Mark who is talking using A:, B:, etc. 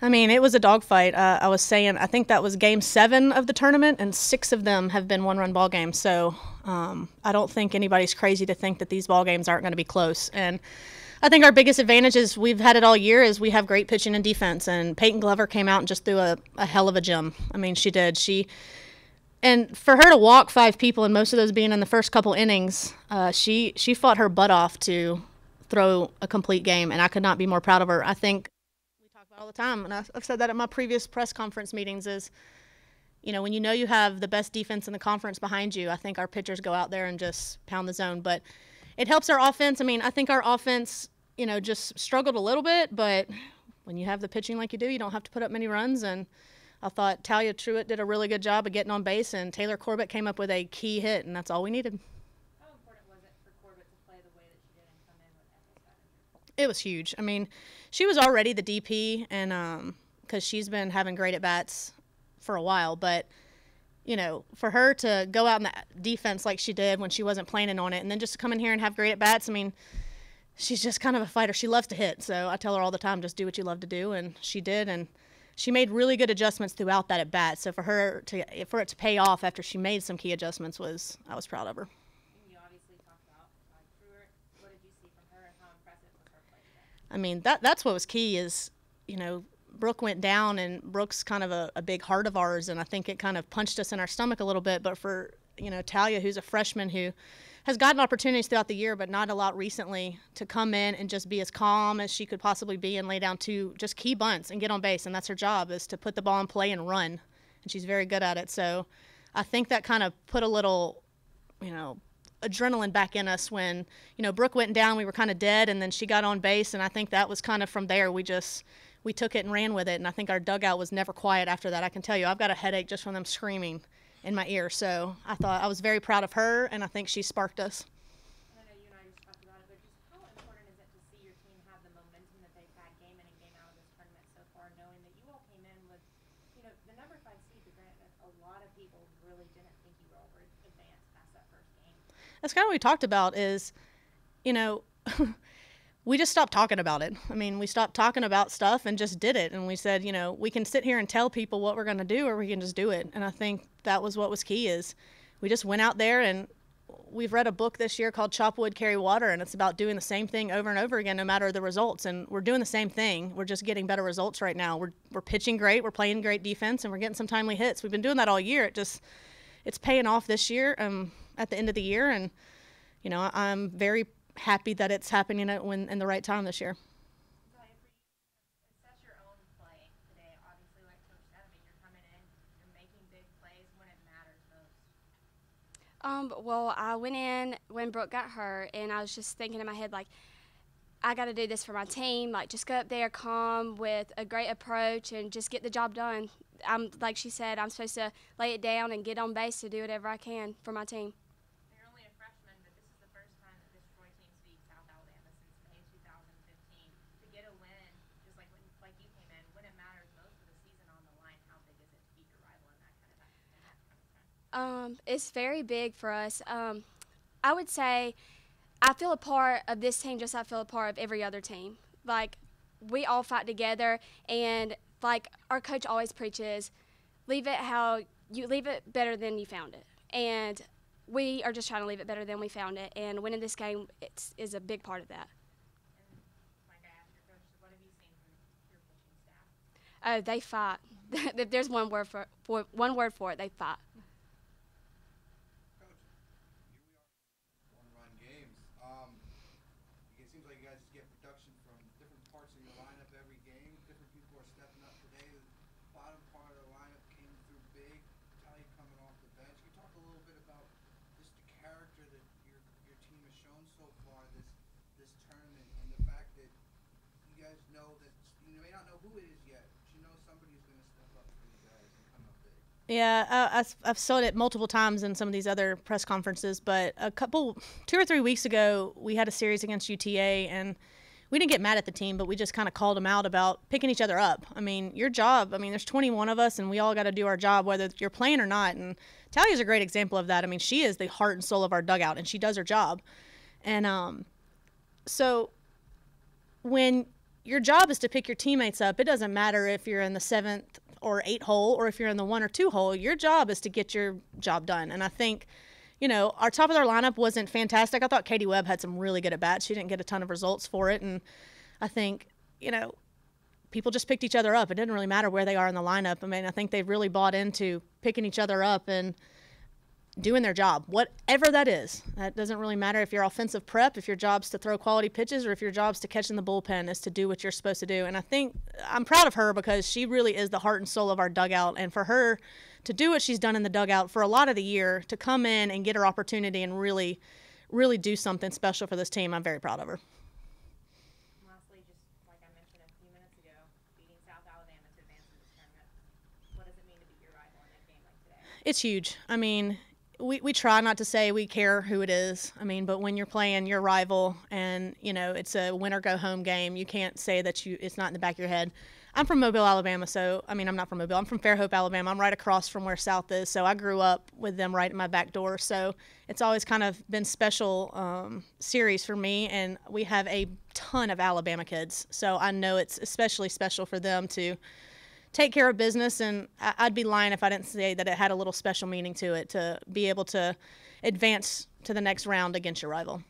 A: I mean, it was a dogfight. I was saying, I think that was game 7 of the tournament, and 6 of them have been one-run ball games. So I don't think anybody's crazy to think that these ball games aren't going to be close. And I think our biggest advantage is we've had it all year is we have great pitching and defense. And Peyton Glover came out and just threw a hell of a gem. I mean, she did. And for her to walk 5 people, and most of those being in the first couple innings, she fought her butt off to throw a complete game, and I could not be more proud of her. I think we talk about all the time, and I've said that at my previous press conference meetings is, when you have the best defense in the conference behind you, I think our pitchers go out there and just pound the zone. But it helps our offense. I mean, I think our offense, just struggled a little bit, but when you have the pitching like you do, you don't have to put up many runs. And I thought Talia Truitt did a really good job of getting on base, and Taylor Corbett came up with a key hit, and that's all we needed.
B: How important was it for Corbett to play the way that she did and come in with that?
A: It was huge. I mean, she was already the DP, and because she's been having great at-bats for a while, but for her to go out in the defense like she did when she wasn't planning on it, and then just to come in here and have great at-bats, I mean, she's just kind of a fighter. She loves to hit, so I tell her all the time, just do what you love to do, and she did, and she made really good adjustments throughout that at-bat. So for it to pay off after she made some key adjustments I was proud of her.
B: You obviously talked about Truitt. What did you see from her, and how impressive was her play today?
A: I mean, that's what was key is, Brooke went down, and Brooke's kind of a big heart of ours, and I think it kind of punched us in our stomach a little bit. But for, Talia, who's a freshman who has gotten opportunities throughout the year but not a lot recently, to come in and just be as calm as she could possibly be and lay down 2 just key bunts and get on base, and that's her job, is to put the ball in play and run, and she's very good at it. So I think that kind of put a little, adrenaline back in us when, Brooke went down, we were kind of dead, and then she got on base, and I think that was kind of from there we took it and ran with it, and I think our dugout was never quiet after that. I can tell you, I've got a headache just from them screaming in my ear. So I was very proud of her, and I think she sparked us.
B: I know you and I just talked about it, but just how important is it to see your team have the momentum that they've had game in and game out of this tournament so far, knowing that you all came in with, the number 5 seed, but granted, a lot of people really didn't think you were over advanced past that first game.
A: That's kind of what we talked about is, we just stopped talking about it. I mean, we stopped talking about stuff and just did it. And we said, we can sit here and tell people what we're going to do, or we can just do it. And I think that was what was key is we just went out there, and we've read a book this year called Chop Wood, Carry Water, and it's about doing the same thing over and over again no matter the results. And we're doing the same thing. We're just getting better results right now. We're pitching great. We're playing great defense, and we're getting some timely hits. We've been doing that all year. It's paying off this year at the end of the year. And, I'm very happy that it's happening in the right time this year.
B: Talia, for you, assess your own play today. Obviously, like Coach said, I mean, you're coming in, you're making big plays when it matters most.
C: Well, I went in when Brooke got hurt, and I was just thinking in my head, like, I got to do this for my team. Like, just go up there calm with a great approach and just get the job done. Like she said, I'm supposed to lay it down and get on base to do whatever I can for my team.
B: You're only a freshman, but this is the first time that this Troy team's beat South Alabama since May 2015. To get a win, just like you came in, when it matters most for the season on the line, how big is it to beat your rival in that kind of time?
C: It's very big for us. I would say I feel a part of this team just like I feel a part of every other team. Like, we all fight together, and like our coach always preaches, leave it better than you found it. And we are just trying to leave it better than we found it. And winning this game is a big part of that.
B: And like I asked your coach, what have you seen from your coaching staff?
C: Oh, they fight. If there's one word for it, they fight.
D: Coach, here we are, one-run games. It seems like you guys get production from different parts of your lineup every game. Different people are stepping up today. The bottom part of the lineup came through big. Talia coming off the bench. Can you talk a little bit about just the character that your team has shown so far this tournament, and the fact that you guys know that you may not know who it is yet, but you know somebody's going to step up for you guys and come up big.
A: Yeah, I've said it multiple times in some of these other press conferences, but 2 or 3 weeks ago, we had a series against UTA, and we didn't get mad at the team, but we just kind of called them out about picking each other up. I mean, your job, there's 21 of us, and we all got to do our job, whether you're playing or not. And Talia's a great example of that. I mean, she is the heart and soul of our dugout, and she does her job. And so when your job is to pick your teammates up. It doesn't matter if you're in the 7th or 8th hole or if you're in the 1 or 2 hole. Your job is to get your job done. And I think, our top of our lineup wasn't fantastic. I thought Katie Webb had some really good at-bats. She didn't get a ton of results for it. And I think, people just picked each other up. It didn't really matter where they are in the lineup. I mean, I think they've really bought into picking each other up and doing their job, whatever that is. That doesn't really matter if you're offensive prep, if your job's to throw quality pitches, or if your job's to catch in the bullpen, is to do what you're supposed to do. And I think I'm proud of her because she really is the heart and soul of our dugout. And for her to do what she's done in the dugout for a lot of the year, to come in and get her opportunity and really, really do something special for this team, I'm very proud of her.
B: Lastly, just like I mentioned a few minutes ago, beating South Alabama to advance in this tournament. What does it mean to beat your rival in a game like today?
A: It's huge. I mean, we try not to say we care who it is. I mean, but when you're playing your rival and, it's a win or go home game, you can't say that it's not in the back of your head. I'm from Mobile, Alabama, I'm not from Mobile. I'm from Fairhope, Alabama. I'm right across from where South is, so I grew up with them right at my back door. So it's always kind of been special series for me, and we have a ton of Alabama kids. So I know it's especially special for them to take care of business, and I'd be lying if I didn't say that it had a little special meaning to it to be able to advance to the next round against your rival.